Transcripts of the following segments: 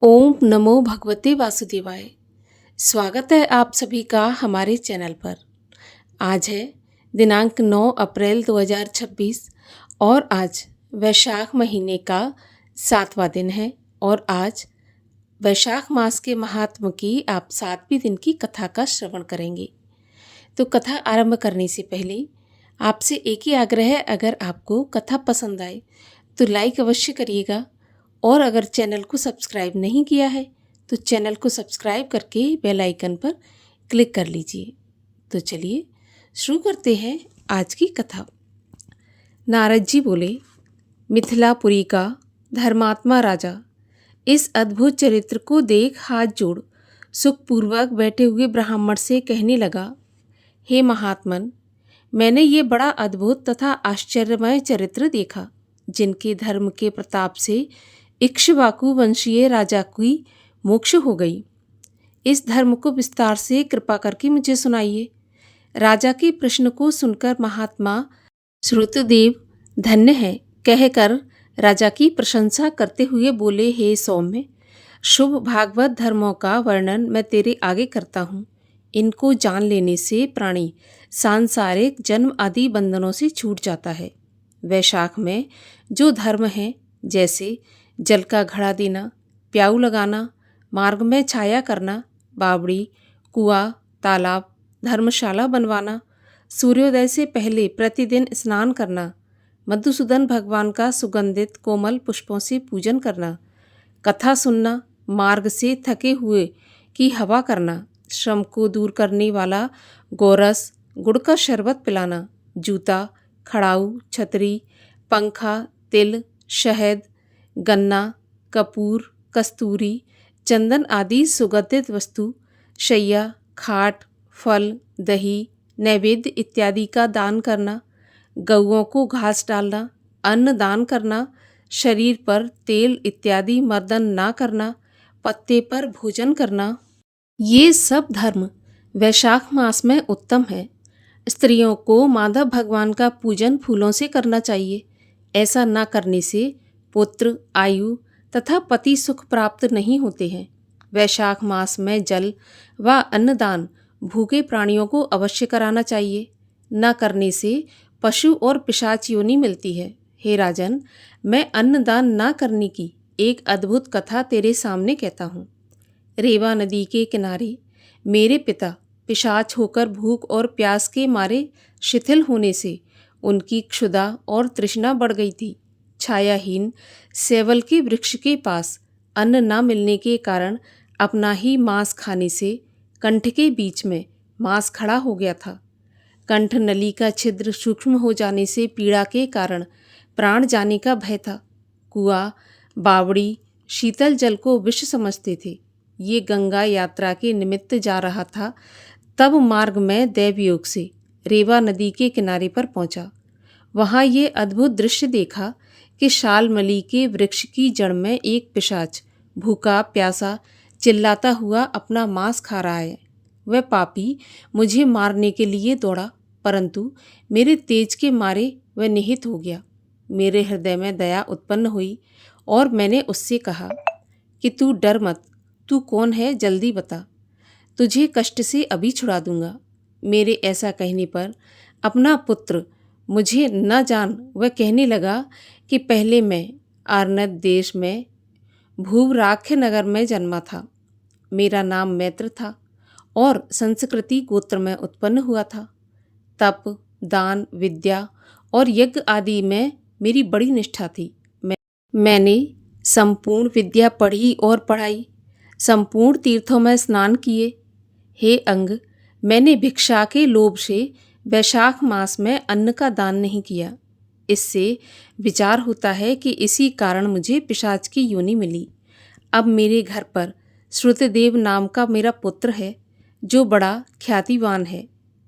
ओम नमो भगवते वासुदेवाय। स्वागत है आप सभी का हमारे चैनल पर। आज है दिनांक 9 अप्रैल 2026 और आज वैशाख महीने का 7वां दिन है और आज वैशाख मास के महात्म की आप 7वें दिन की कथा का श्रवण करेंगे। तो कथा आरंभ करने से पहले आपसे एक ही आग्रह है, अगर आपको कथा पसंद आए तो लाइक अवश्य करिएगा और अगर चैनल को सब्सक्राइब नहीं किया है तो चैनल को सब्सक्राइब करके बेल आइकन पर क्लिक कर लीजिए। तो चलिए शुरू करते हैं आज की कथा। नारद जी बोले, मिथिलापुरी का धर्मात्मा राजा इस अद्भुत चरित्र को देख हाथ जोड़ सुखपूर्वक बैठे हुए ब्राह्मण से कहने लगा, हे महात्मन, मैंने ये बड़ा अद्भुत तथा आश्चर्यमय चरित्र देखा, जिनके धर्म के प्रताप से इक्ष्वाकु वंशीय राजा की मोक्ष हो गई। इस धर्म को विस्तार से कृपा करके मुझे सुनाइए। राजा के प्रश्न को सुनकर महात्मा श्रुतदेव धन्य है कहकर राजा की प्रशंसा करते हुए बोले, हे सौम्य, शुभ भागवत धर्मों का वर्णन मैं तेरे आगे करता हूँ। इनको जान लेने से प्राणी सांसारिक जन्म आदि बंधनों से छूट जाता है। वैशाख में जो धर्म है, जैसे जल का घड़ा देना, प्याऊ लगाना, मार्ग में छाया करना, बावड़ी, कुआं, तालाब, धर्मशाला बनवाना, सूर्योदय से पहले प्रतिदिन स्नान करना, मधुसूदन भगवान का सुगंधित कोमल पुष्पों से पूजन करना, कथा सुनना, मार्ग से थके हुए की हवा करना, श्रम को दूर करने वाला गोरस, गुड़ का शरबत पिलाना, जूता, खड़ाऊ, छतरी, पंखा, तिल, शहद, गन्ना, कपूर, कस्तूरी, चंदन आदि सुगंधित वस्तु, शैया, खाट, फल, दही, नैवेद्य इत्यादि का दान करना, गौओं को घास डालना, अन्न दान करना, शरीर पर तेल इत्यादि मर्दन ना करना, पत्ते पर भोजन करना, ये सब धर्म वैशाख मास में उत्तम है। स्त्रियों को माधव भगवान का पूजन फूलों से करना चाहिए। ऐसा न करने से पुत्र, आयु तथा पति सुख प्राप्त नहीं होते हैं। वैशाख मास में जल व अन्नदान भूखे प्राणियों को अवश्य कराना चाहिए। न करने से पशु और पिशाच योनि मिलती है। हे राजन, मैं अन्नदान न करने की एक अद्भुत कथा तेरे सामने कहता हूँ। रेवा नदी के किनारे मेरे पिता पिशाच होकर भूख और प्यास के मारे शिथिल होने से उनकी क्षुधा और तृष्णा बढ़ गई थी। छायाहीन सेवल के वृक्ष के पास अन्न न मिलने के कारण अपना ही मांस खाने से कंठ के बीच में मांस खड़ा हो गया था। कंठ नली का छिद्र सूक्ष्म हो जाने से पीड़ा के कारण प्राण जाने का भय था। कुआं, बावड़ी शीतल जल को विष समझते थे। ये गंगा यात्रा के निमित्त जा रहा था, तब मार्ग में दैवयोग से रेवा नदी के किनारे पर पहुंचा। वहां ये अद्भुत दृश्य देखा कि शालमली के वृक्ष की जड़ में एक पिशाच भूखा प्यासा चिल्लाता हुआ अपना मांस खा रहा है। वह पापी मुझे मारने के लिए दौड़ा, परंतु मेरे तेज के मारे वह निहित हो गया। मेरे हृदय में दया उत्पन्न हुई और मैंने उससे कहा कि तू डर मत, तू कौन है, जल्दी बता, तुझे कष्ट से अभी छुड़ा दूंगा। मेरे ऐसा कहने पर अपना पुत्र मुझे न जान वह कहने लगा कि पहले मैं आर्नद देश में भूवराख्य नगर में जन्मा था। मेरा नाम मैत्र था और संस्कृति गोत्र में उत्पन्न हुआ था। तप, दान, विद्या और यज्ञ आदि में मेरी बड़ी निष्ठा थी। मैंने संपूर्ण विद्या पढ़ी और पढ़ाई, संपूर्ण तीर्थों में स्नान किए। हे अंग, मैंने भिक्षा के लोभ से वैशाख मास में अन्न का दान नहीं किया। इससे विचार होता है कि इसी कारण मुझे पिशाच की योनि मिली। अब मेरे घर पर श्रुतदेव नाम का मेरा पुत्र है, जो बड़ा ख्यातिवान है।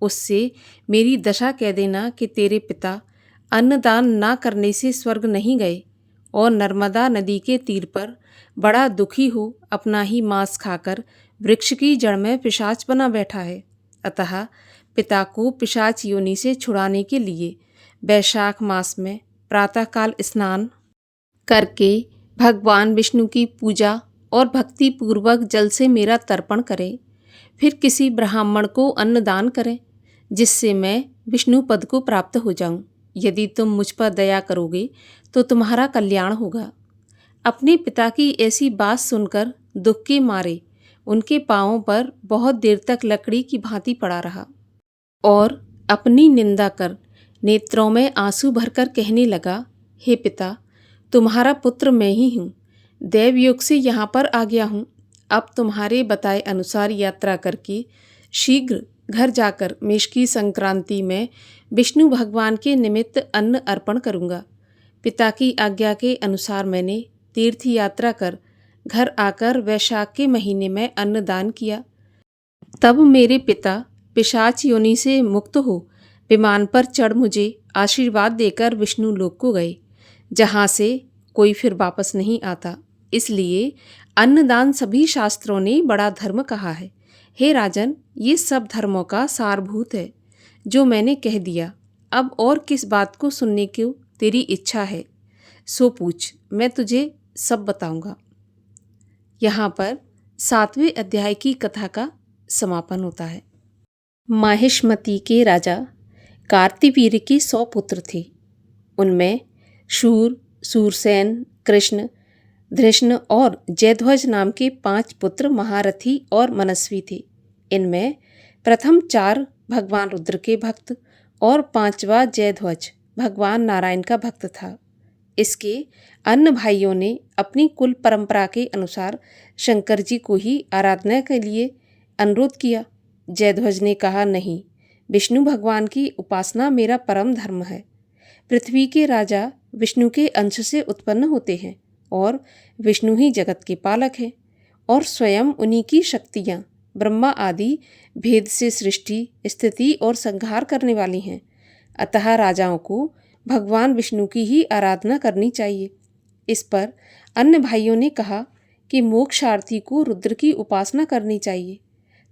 उससे मेरी दशा कह देना कि तेरे पिता अन्नदान ना करने से स्वर्ग नहीं गए और नर्मदा नदी के तीर पर बड़ा दुखी हो अपना ही मांस खाकर वृक्ष की जड़ में पिशाच बना बैठा है। अतः पिता को पिशाच योनि से छुड़ाने के लिए वैशाख मास में प्रातःकाल स्नान करके भगवान विष्णु की पूजा और भक्ति पूर्वक जल से मेरा तर्पण करे, फिर किसी ब्राह्मण को अन्नदान करें, जिससे मैं विष्णु पद को प्राप्त हो जाऊं। यदि तुम मुझ पर दया करोगे तो तुम्हारा कल्याण होगा। अपने पिता की ऐसी बात सुनकर दुख के मारे उनके पांवों पर बहुत देर तक लकड़ी की भांति पड़ा रहा और अपनी निंदा कर नेत्रों में आंसू भरकर कहने लगा, हे पिता, तुम्हारा पुत्र मैं ही हूँ। देवयोग से यहाँ पर आ गया हूँ। अब तुम्हारे बताए अनुसार यात्रा करके शीघ्र घर जाकर मेष की संक्रांति में विष्णु भगवान के निमित्त अन्न अर्पण करूँगा। पिता की आज्ञा के अनुसार मैंने तीर्थ यात्रा कर घर आकर वैशाख के महीने में अन्नदान किया। तब मेरे पिता पिशाच योनि से मुक्त हो विमान पर चढ़ मुझे आशीर्वाद देकर विष्णु लोक को गए, जहाँ से कोई फिर वापस नहीं आता। इसलिए अन्नदान सभी शास्त्रों ने बड़ा धर्म कहा है। हे राजन, ये सब धर्मों का सारभूत है जो मैंने कह दिया। अब और किस बात को सुनने की तेरी इच्छा है सो पूछ, मैं तुझे सब बताऊंगा। यहाँ पर 7वें अध्याय की कथा का समापन होता है। माहिष्मति के राजा कार्तिवीर्य के 100 पुत्र थे। उनमें शूर, सूरसेन, कृष्ण, धृष्ण और जयध्वज नाम के 5 पुत्र महारथी और मनस्वी थे। इनमें प्रथम 4 भगवान रुद्र के भक्त और 5वां जयध्वज भगवान नारायण का भक्त था। इसके अन्य भाइयों ने अपनी कुल परंपरा के अनुसार शंकर जी को ही आराधना के लिए अनुरोध किया। जयध्वज ने कहा, नहीं, विष्णु भगवान की उपासना मेरा परम धर्म है। पृथ्वी के राजा विष्णु के अंश से उत्पन्न होते हैं और विष्णु ही जगत के पालक हैं और स्वयं उन्हीं की शक्तियाँ ब्रह्मा आदि भेद से सृष्टि, स्थिति और संहार करने वाली हैं। अतः राजाओं को भगवान विष्णु की ही आराधना करनी चाहिए। इस पर अन्य भाइयों ने कहा कि मोक्षार्थी को रुद्र की उपासना करनी चाहिए।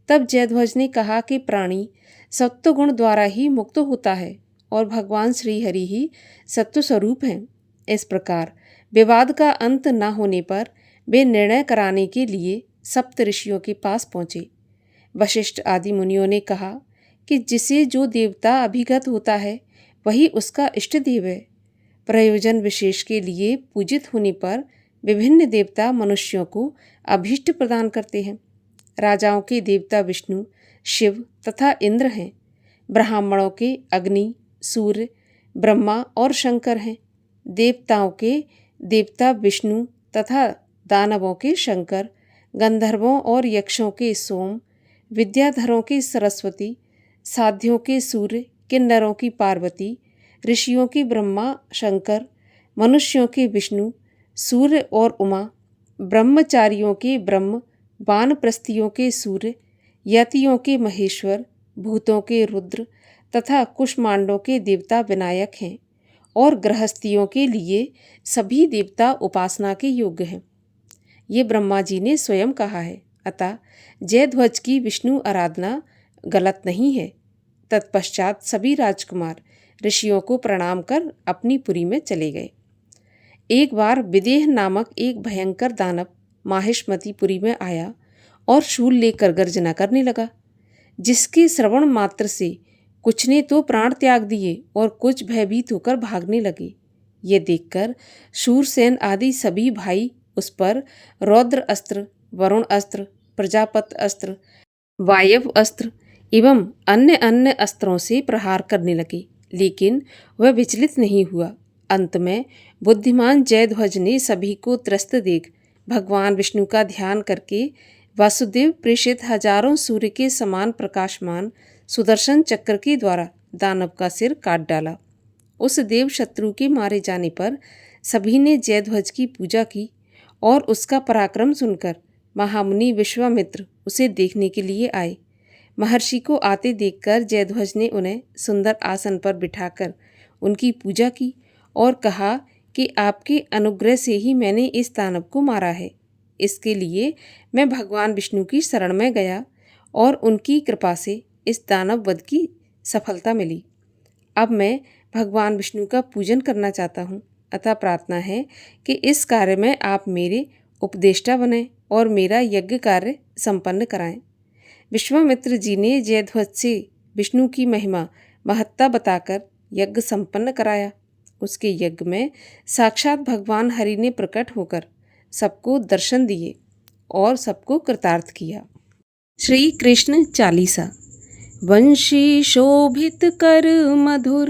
तब जयध्वज ने कहा कि प्राणी सत्वगुण द्वारा ही मुक्त होता है और भगवान श्री हरि ही सत्व स्वरूप हैं। इस प्रकार विवाद का अंत न होने पर वे निर्णय कराने के लिए सप्त ऋषियों के पास पहुँचे। वशिष्ठ आदि मुनियों ने कहा कि जिसे जो देवता अभिगत होता है वही उसका इष्ट देव है। प्रयोजन विशेष के लिए पूजित होने पर विभिन्न देवता मनुष्यों को अभीष्ट प्रदान करते हैं। राजाओं के देवता विष्णु, शिव तथा इंद्र हैं। ब्राह्मणों के अग्नि, सूर्य, ब्रह्मा और शंकर हैं। देवताओं के देवता विष्णु तथा दानवों के शंकर, गंधर्वों और यक्षों के सोम, विद्याधरों के सरस्वती, साध्यों के सूर्य, किन्नरों की पार्वती, ऋषियों की ब्रह्मा शंकर, मनुष्यों के विष्णु, सूर्य और उमा, ब्रह्मचारियों के ब्रह्म, वानप्रस्थियों के सूर्य, यतियों के महेश्वर, भूतों के रुद्र तथा कुष्मांडों के देवता विनायक हैं और गृहस्थियों के लिए सभी देवता उपासना के योग्य हैं। ये ब्रह्मा जी ने स्वयं कहा है। अतः जयध्वज की विष्णु आराधना गलत नहीं है। तत्पश्चात सभी राजकुमार ऋषियों को प्रणाम कर अपनी पुरी में चले गए। एक बार विदेह नामक एक भयंकर दानव माहिष्मतिपुरी में आया और शूल लेकर गर्जना करने लगा, जिसके श्रवण मात्र से कुछ ने तो प्राण त्याग दिए और कुछ भयभीत होकर भागने लगे। ये देखकर शूरसेन आदि सभी भाई उस पर रौद्र अस्त्र, वरुण अस्त्र, प्रजापत अस्त्र, वायव अस्त्र एवं अन्य अन्य अस्त्रों से प्रहार करने लगे, लेकिन वह विचलित नहीं हुआ। अंत में बुद्धिमान जयध्वज ने सभी को त्रस्त देख भगवान विष्णु का ध्यान करके वासुदेव प्रेषित हजारों सूर्य के समान प्रकाशमान सुदर्शन चक्र के द्वारा दानव का सिर काट डाला। उस देव शत्रु के मारे जाने पर सभी ने जयध्वज की पूजा की और उसका पराक्रम सुनकर महामुनि विश्वामित्र उसे देखने के लिए आए। महर्षि को आते देखकर जयध्वज ने उन्हें सुंदर आसन पर बिठाकर उनकी पूजा की और कहा कि आपके अनुग्रह से ही मैंने इस दानव को मारा है। इसके लिए मैं भगवान विष्णु की शरण में गया और उनकी कृपा से इस दानव वध की सफलता मिली। अब मैं भगवान विष्णु का पूजन करना चाहता हूँ, अतः प्रार्थना है कि इस कार्य में आप मेरे उपदेष्टा बने और मेरा यज्ञ कार्य संपन्न कराएं। विश्वामित्र जी ने जयध्वज से विष्णु की महिमा महत्ता बताकर यज्ञ संपन्न कराया। उसके यज्ञ में साक्षात भगवान हरि ने प्रकट होकर सबको दर्शन दिए और सबको कृतार्थ किया। श्री कृष्ण चालीसा। वंशी शोभित कर मधुर,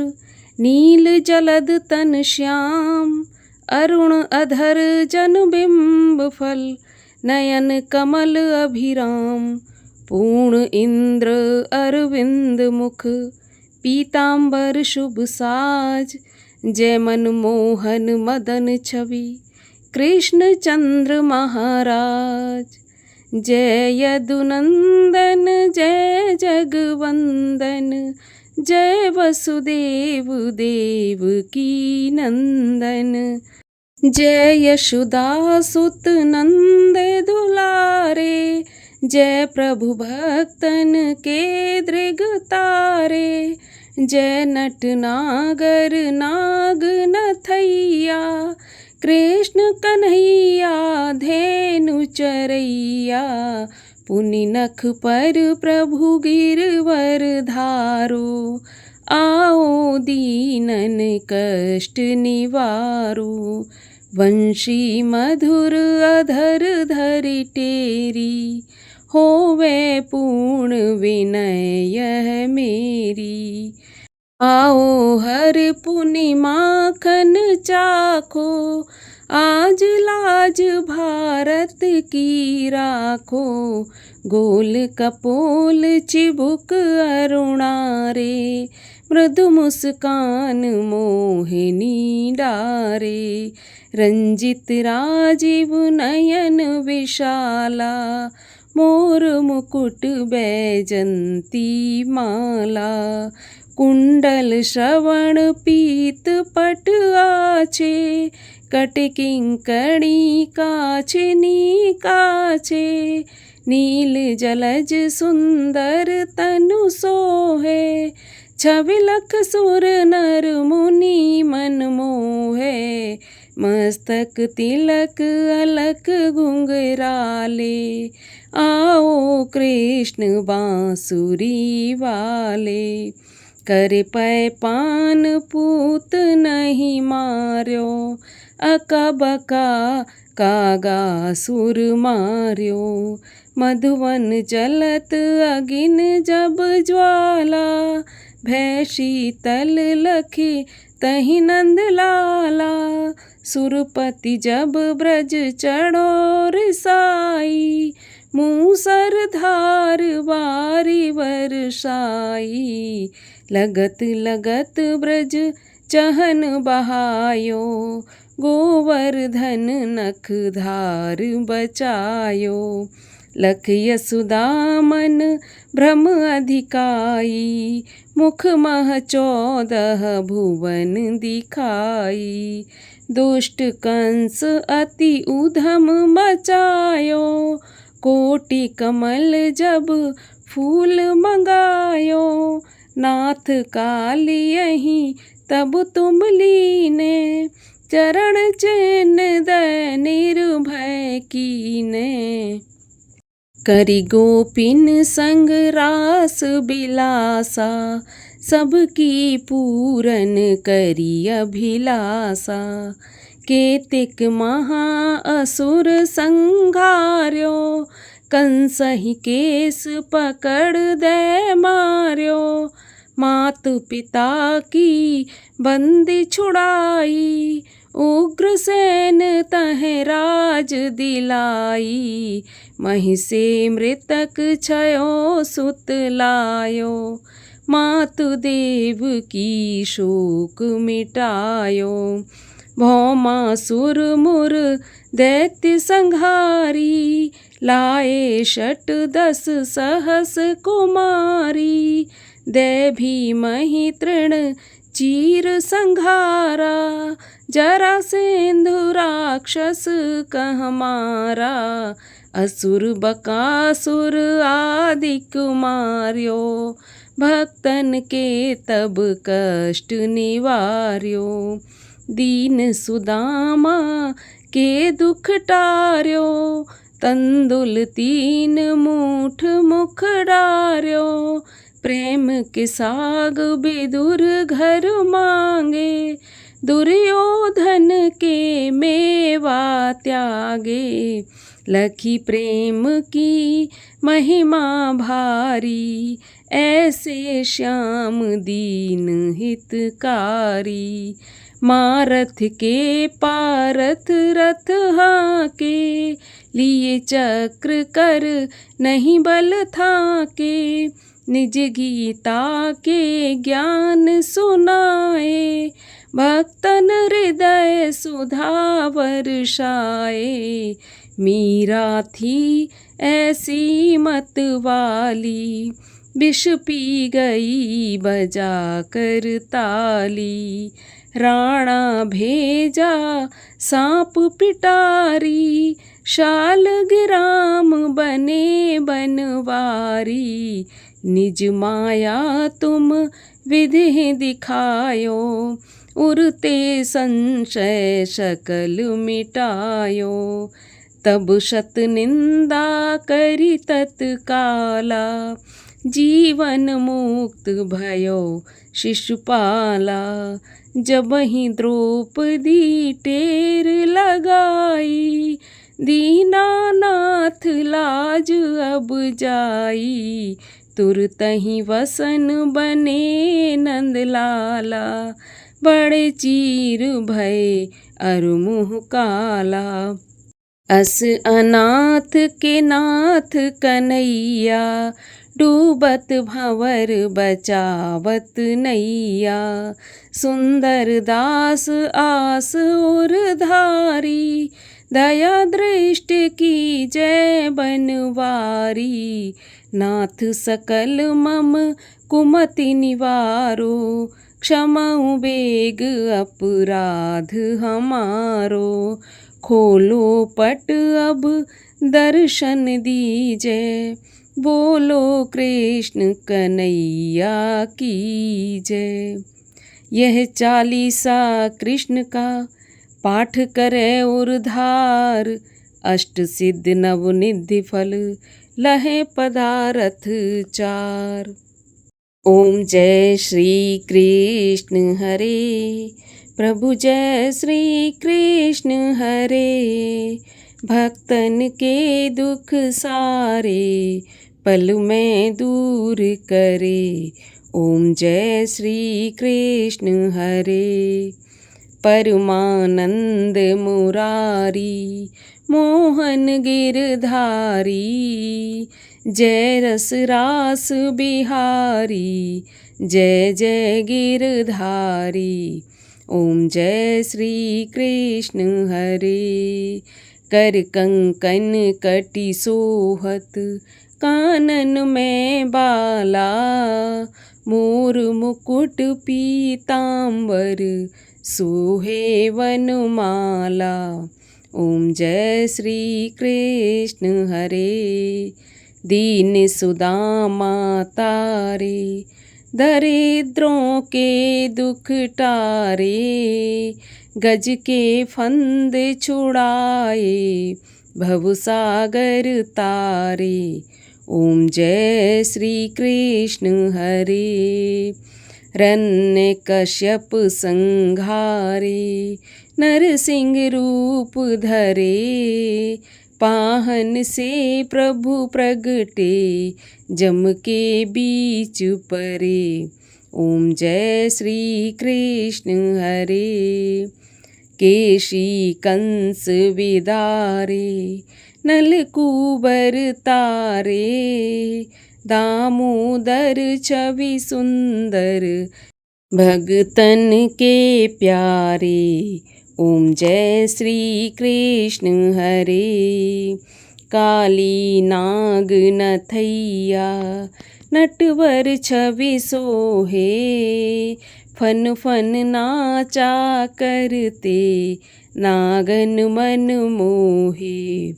नील जलद तन श्याम, अरुण अधर जन बिंब फल, नयन कमल अभिराम, पूर्ण इंद्र अरविंद मुख, पीतांबर शुभ साज, जय मन मोहन मदन छवि, कृष्ण चंद्र महाराज। जय यदुनंदन जय जगवंदन, जय वसुदेव देव की नंदन, जय यशोदा सुत नंद दुलारे, जय प्रभु भक्तन के दृग तारे, जय नट नागर नाग नथैया, कृष्ण कन्हैया धेनु चरैया, पुनि नख पर प्रभु गिरवर धारो, आओ दीनन कष्ट निवारो। वंशी मधुर अधर धरि टेरी, होवे पूर्ण विनय यह मेरी। आओ हर पुनि माखन चाखो, आज लाज भारत की राखो, गोल कपोल चिबुक अरुणारे, मृदु मुस्कान मोहिनी डारे, रंजित राजीव नयन विशाला, मोर मुकुट बैजंती माला, कुंडल श्रवण पीत पट आछे, कट किंकणी काछनी काछे, नील जलज सुंदर तनु सोहे, छवि लख सुर नर मुनि मन मोहे, मस्तक तिलक अलक घुंघराले, आओ कृष्ण बांसुरी वाले, करे पै पान पूत नहीं मार्यो, अका बका कागा सुर मार्यो, मधुवन जलत अगिन जब ज्वाला, भय शीतल लखी तहि नंद लाला, सुरपति जब ब्रज चढ़ो रिसाई, मूसर धार बारी बरसाई, लगत लगत ब्रज चहन बहायो, गोवर्धन नख धार बचायो, लख यशोदा मन भ्रम अधिकाई, मुख मह 14 भुवन दिखाई, दुष्ट कंस अति उधम मचायो, कोटि कमल जब फूल मंगायो, नाथ काली यहीं तब तुम लीने, चरण चिन्ह दय निर्भय कीने, करी गोपिन संग रास बिलासा, सबकी पूरन करी अभिलाषा, केतिक महा असुर संघार्यो, कंस ही केस पकड़ दे मार्यो, मात पिता की बंदी छुड़ाई, उग्रसेन तह राज दिलाई, महिषे मृतक छयो सुत लायो, मातु देव की शोक मिटायो, भौमासुर मुर दैत्य संहारी, लाए 10 सहस कुमारी, दे भीमहि तृण चीर संघारा, जरासेंधु राक्षस कह मारा, असुर बकासुर आदि कुमार्यो, भक्तन के तब कष्ट निवार्यो, दीन सुदामा के दुख टार्यो, तंदुल 3 मूठ मुख डार्यो। प्रेम के साग विदुर घर मांगे, दुर्योधन के मेवा त्यागे। लखी प्रेम की महिमा भारी, ऐसे श्याम दीन हितकारी। मारथ के पारथ रथ हाके, लिए चक्र कर नहीं बल थाके। निज गीता के ज्ञान सुनाए, भक्तन हृदय सुधा वर्षाए। मीरा थी ऐसी मत वाली, विष पी गई बजा कर ताली। राणा भेजा सांप पिटारी, शालग्राम बने बनवारी। निज माया तुम विधि दिखायो, उरते संशय सकल मिटायो। तब शत निंदा करी तत्काला, जीवन मुक्त भयो शिशुपाला। जबहि द्रौपदी टेर लगाई, दीनानाथ लाज अब जाई। तुरतहि वसन बने नंदलाला, बड़े चीर भय अरु मुँह काला। अस अनाथ के नाथ कन्हैया, डूबत भंवर बचावत नैया। सुंदर दास आस उर धारी, दया दृष्टि की जय बनवारी। नाथ सकल मम कुमति निवारो, क्षमाउ बेग अपराध हमारो। खोलो पट अब दर्शन दीजे, बोलो कृष्ण कन्हैया की जय। यह 40 कृष्ण का पाठ करे उर्धार, अष्ट सिद्ध नव निधि फल लहे पदारथ 4। ओम जय श्री कृष्ण हरे, प्रभु जय श्री कृष्ण हरे। भक्तन के दुख सारे, पल में दूर करे। ओम जय श्री कृष्ण हरे। परमानंद मुरारी, मोहन गिरधारी। जय रस रास बिहारी, जय जय गिरधारी। ओम जय श्री कृष्ण हरे। कर कंकन कटि सोहत, कानन में बाला। मोर मुकुट पीतांबर, सोहे वनमाला। ओम जय श्री कृष्ण हरे। दीन सुदामा तारे, दरिद्रों के दुख टारे। गज के फंद छुड़ाए, भवसागर तारे। ओम जय श्री कृष्ण हरे। रण्य कश्यप संघारे, नरसिंह रूप धरे। पाहन से प्रभु प्रगटे, जम के बीच परे। ओम जय श्री कृष्ण हरे। केशी कंस विदारे, नलकूबर तारे। दामोदर छवि सुंदर, भगतन के प्यारे। ओम जय श्री कृष्ण हरे। काली नाग नथैया, नटवर छवि सोहे। फन फन नाचा करते, नागन मन मोहे।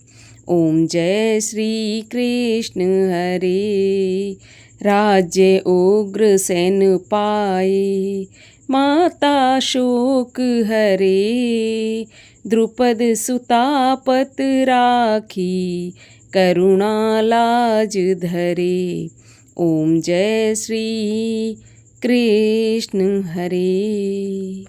ओम जय श्री कृष्ण हरे। राज्य उग्र सेन पाए, माता शोक हरे, द्रुपद सुतापत राखी, करुणा लाज धरे। ओम जय श्री कृष्ण हरे।